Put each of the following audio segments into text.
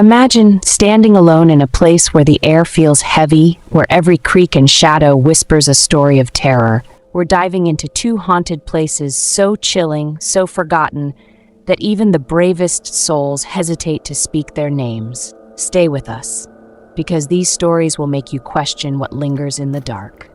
Imagine standing alone in a place where the air feels heavy, where every creak and shadow whispers a story of terror. We're diving into two haunted places so chilling, so forgotten, that even the bravest souls hesitate to speak their names. Stay with us, because these stories will make you question what lingers in the dark.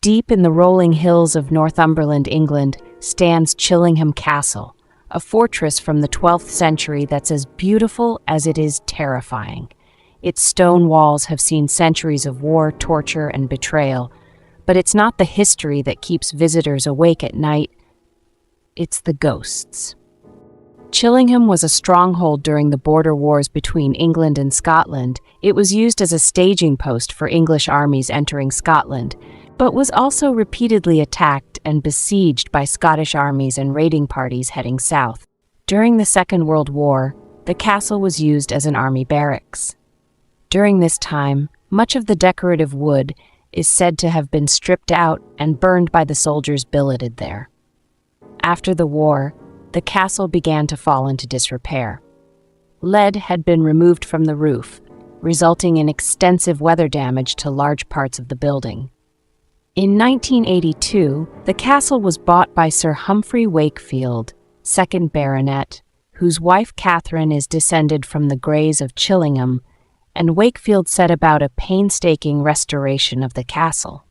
Deep in the rolling hills of Northumberland, England, stands Chillingham Castle, a fortress from the 12th century that's as beautiful as it is terrifying. Its stone walls have seen centuries of war, torture, and betrayal, but it's not the history that keeps visitors awake at night, it's the ghosts. Chillingham was a stronghold during the border wars between England and Scotland. It was used as a staging post for English armies entering Scotland, but was also repeatedly attacked and besieged by Scottish armies and raiding parties heading south. During the Second World War, the castle was used as an army barracks. During this time, much of the decorative wood is said to have been stripped out and burned by the soldiers billeted there. After the war, the castle began to fall into disrepair. Lead had been removed from the roof, resulting in extensive weather damage to large parts of the building. In 1982, the castle was bought by Sir Humphrey Wakefield, 2nd Baronet, whose wife Catherine is descended from the Greys of Chillingham, and Wakefield set about a painstaking restoration of the castle.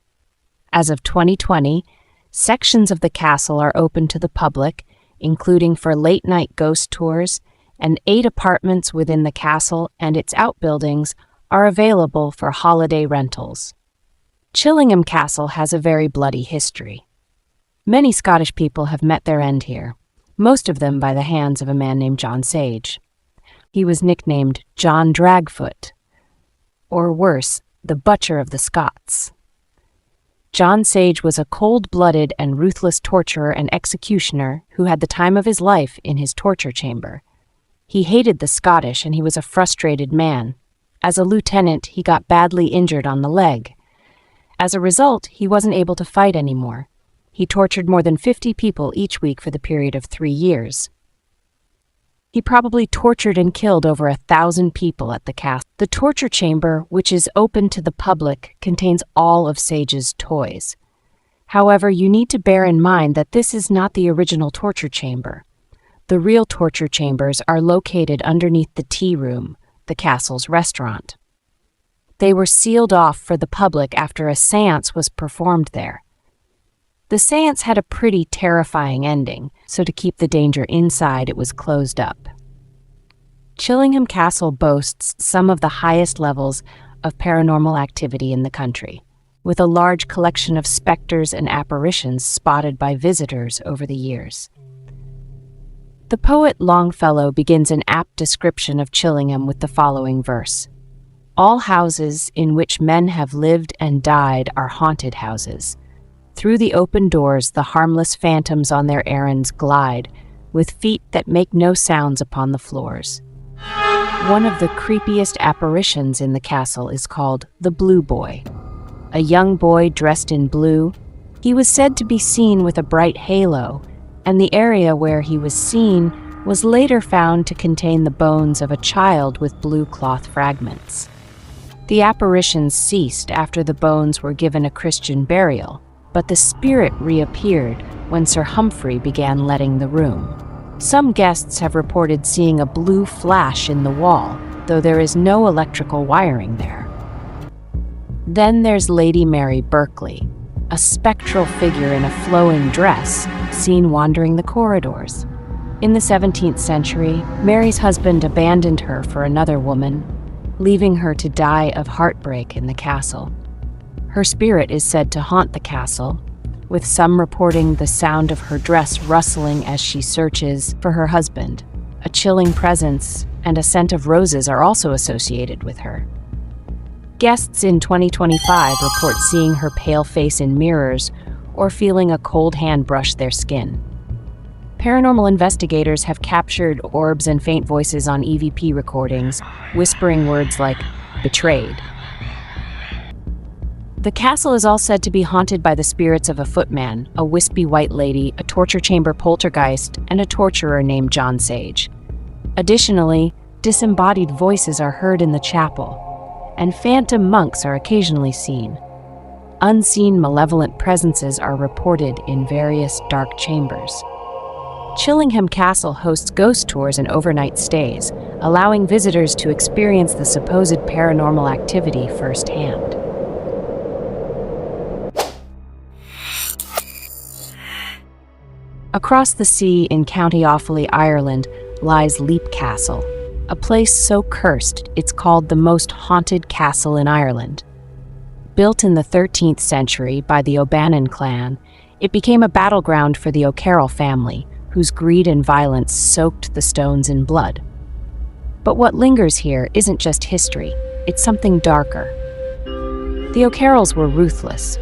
As of 2020, sections of the castle are open to the public, including for late-night ghost tours, and 8 apartments within the castle and its outbuildings are available for holiday rentals. Chillingham Castle has a very bloody history. Many Scottish people have met their end here, most of them by the hands of a man named John Sage. He was nicknamed John Dragfoot, or worse, the Butcher of the Scots. John Sage was a cold-blooded and ruthless torturer and executioner who had the time of his life in his torture chamber. He hated the Scottish and he was a frustrated man. As a lieutenant, he got badly injured on the leg. As a result, he wasn't able to fight anymore. He tortured more than 50 people each week for the period of 3 years. He probably tortured and killed over 1,000 people at the castle. The torture chamber, which is open to the public, contains all of Sage's toys. However, you need to bear in mind that this is not the original torture chamber. The real torture chambers are located underneath the tea room, the castle's restaurant. They were sealed off for the public after a séance was performed there. The séance had a pretty terrifying ending, so to keep the danger inside, it was closed up. Chillingham Castle boasts some of the highest levels of paranormal activity in the country, with a large collection of specters and apparitions spotted by visitors over the years. The poet Longfellow begins an apt description of Chillingham with the following verse: "All houses in which men have lived and died are haunted houses. Through the open doors the harmless phantoms on their errands glide, with feet that make no sounds upon the floors." One of the creepiest apparitions in the castle is called the Blue Boy. A young boy dressed in blue, he was said to be seen with a bright halo, and the area where he was seen was later found to contain the bones of a child with blue cloth fragments. The apparitions ceased after the bones were given a Christian burial, but the spirit reappeared when Sir Humphrey began letting the room. Some guests have reported seeing a blue flash in the wall, though there is no electrical wiring there. Then there's Lady Mary Berkeley, a spectral figure in a flowing dress, seen wandering the corridors. In the 17th century, Mary's husband abandoned her for another woman, leaving her to die of heartbreak in the castle. Her spirit is said to haunt the castle, with some reporting the sound of her dress rustling as she searches for her husband. A chilling presence and a scent of roses are also associated with her. Guests in 2025 report seeing her pale face in mirrors or feeling a cold hand brush their skin. Paranormal investigators have captured orbs and faint voices on EVP recordings, whispering words like betrayed. The castle is all said to be haunted by the spirits of a footman, a wispy white lady, a torture chamber poltergeist, and a torturer named John Sage. Additionally, disembodied voices are heard in the chapel, and phantom monks are occasionally seen. Unseen malevolent presences are reported in various dark chambers. Chillingham Castle hosts ghost tours and overnight stays, allowing visitors to experience the supposed paranormal activity firsthand. Across the sea in County Offaly, Ireland, lies Leap Castle, a place so cursed it's called the most haunted castle in Ireland. Built in the 13th century by the O'Bannon clan, it became a battleground for the O'Carroll family, whose greed and violence soaked the stones in blood. But what lingers here isn't just history, it's something darker. The O'Carrolls were ruthless.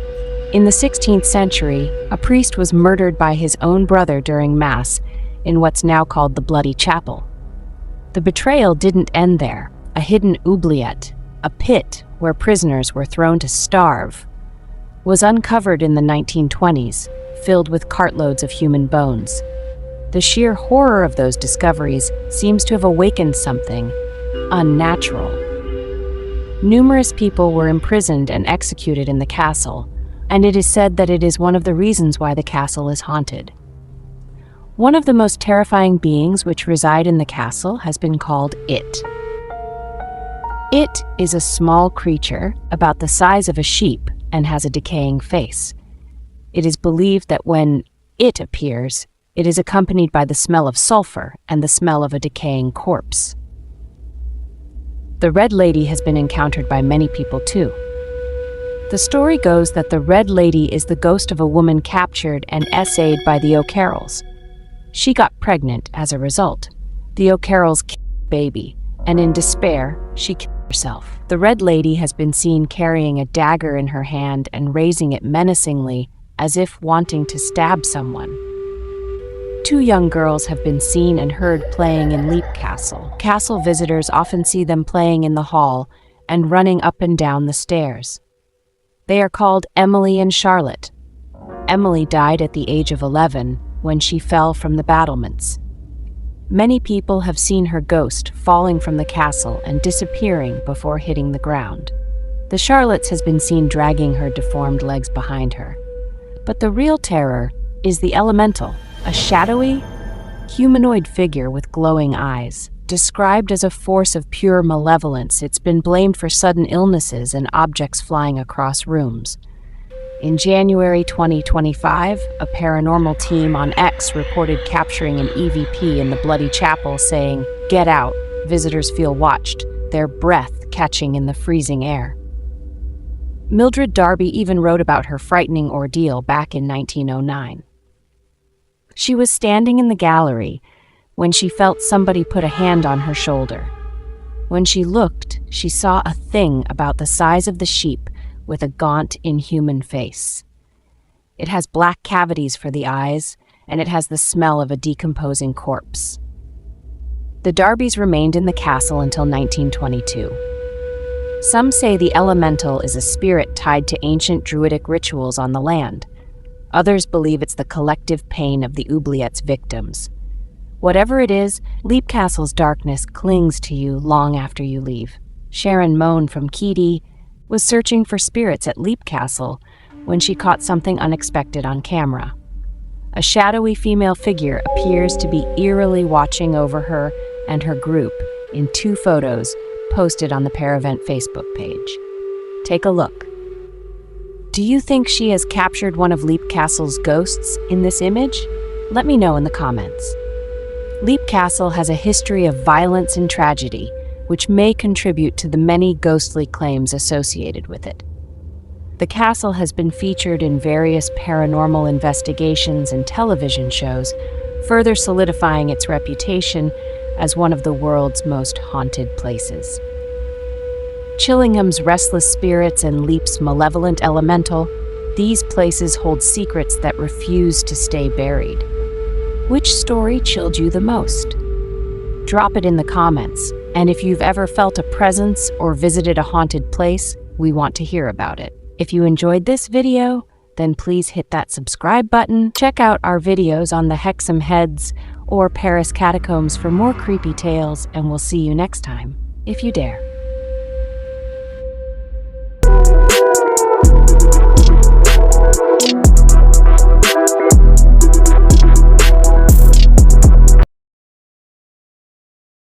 In the 16th century, a priest was murdered by his own brother during Mass in what's now called the Bloody Chapel. The betrayal didn't end there. A hidden oubliette, a pit where prisoners were thrown to starve, was uncovered in the 1920s, filled with cartloads of human bones. The sheer horror of those discoveries seems to have awakened something unnatural. Numerous people were imprisoned and executed in the castle, and it is said that it is one of the reasons why the castle is haunted. One of the most terrifying beings which reside in the castle has been called It. It is a small creature about the size of a sheep and has a decaying face. It is believed that when it appears, it is accompanied by the smell of sulfur and the smell of a decaying corpse. The Red Lady has been encountered by many people too. The story goes that the Red Lady is the ghost of a woman captured and essayed by the O'Carrolls. She got pregnant as a result. The O'Carrolls killed the baby, and in despair, she killed herself. The Red Lady has been seen carrying a dagger in her hand and raising it menacingly, as if wanting to stab someone. 2 young girls have been seen and heard playing in Leap Castle. Castle visitors often see them playing in the hall and running up and down the stairs. They are called Emily and Charlotte. Emily died at the age of 11 when she fell from the battlements. Many people have seen her ghost falling from the castle and disappearing before hitting the ground. The Charlottes has been seen dragging her deformed legs behind her. But the real terror is the elemental, a shadowy, humanoid figure with glowing eyes. Described as a force of pure malevolence, it's been blamed for sudden illnesses and objects flying across rooms. In January 2025, a paranormal team on X reported capturing an EVP in the Bloody Chapel saying, "Get out, visitors feel watched, their breath catching in the freezing air." Mildred Darby even wrote about her frightening ordeal back in 1909. She was standing in the gallery when she felt somebody put a hand on her shoulder. When she looked, she saw a thing about the size of the sheep with a gaunt, inhuman face. It has black cavities for the eyes, and it has the smell of a decomposing corpse. The Darbys remained in the castle until 1922. Some say the elemental is a spirit tied to ancient druidic rituals on the land. Others believe it's the collective pain of the oubliette's victims. Whatever it is, Leap Castle's darkness clings to you long after you leave. Sharon Moan from Keady was searching for spirits at Leap Castle when she caught something unexpected on camera. A shadowy female figure appears to be eerily watching over her and her group in 2 photos posted on the Paravent Facebook page. Take a look. Do you think she has captured one of Leap Castle's ghosts in this image? Let me know in the comments. Leap Castle has a history of violence and tragedy, which may contribute to the many ghostly claims associated with it. The castle has been featured in various paranormal investigations and television shows, further solidifying its reputation as one of the world's most haunted places. Chillingham's restless spirits and Leap's malevolent elemental, these places hold secrets that refuse to stay buried. Which story chilled you the most? Drop it in the comments, and if you've ever felt a presence or visited a haunted place, we want to hear about it. If you enjoyed this video, then please hit that subscribe button. Check out our videos on the Hexham Heads or Paris catacombs for more creepy tales, and we'll see you next time, if you dare.